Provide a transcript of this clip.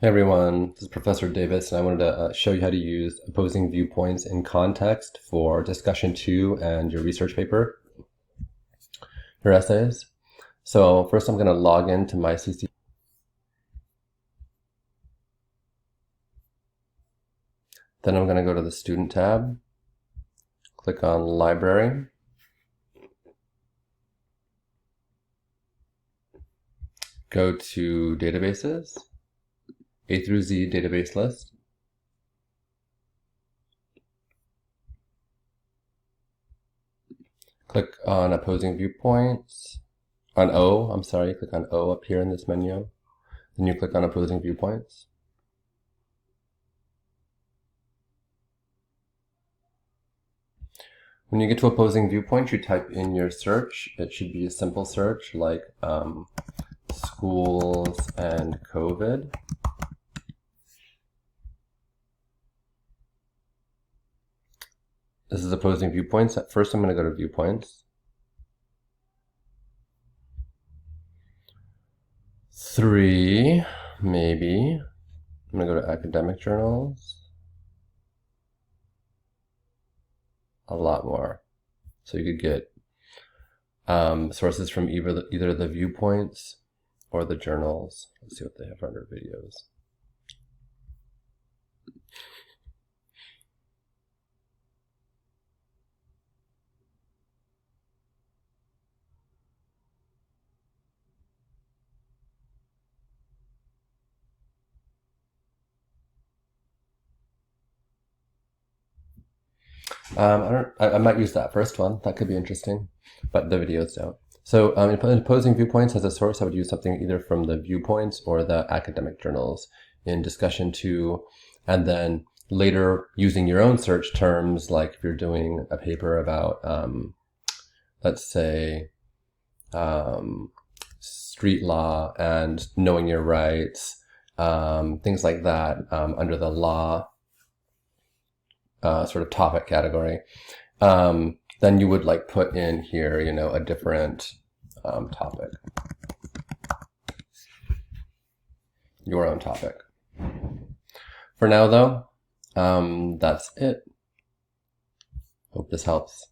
Hey everyone, this is Professor Davis, and I wanted to show you how to use opposing viewpoints in context for discussion 2 and your research paper, your essays. So first I'm going to log into my CC. Then I'm going to go to the Student tab, click on Library, go to Databases, A through Z database list. Click on opposing viewpoints, click on O up here in this menu. Then you click on opposing viewpoints. When you get to opposing viewpoints, you type in your search. It should be a simple search like schools and COVID. This is opposing viewpoints. At first, I'm going to go to viewpoints. 3, maybe. I'm going to go to academic journals. A lot more. So you could get sources from either the viewpoints or the journals. Let's see what they have under videos. I might use that first one. That could be interesting, but the videos don't. So in opposing viewpoints as a source, I would use something either from the viewpoints or the academic journals in discussion 2, and then later using your own search terms, like if you're doing a paper about, let's say, street law and knowing your rights, things like that, under the law sort of topic category, then you would like put in here, a different topic, your own topic. For now though, that's it. Hope this helps.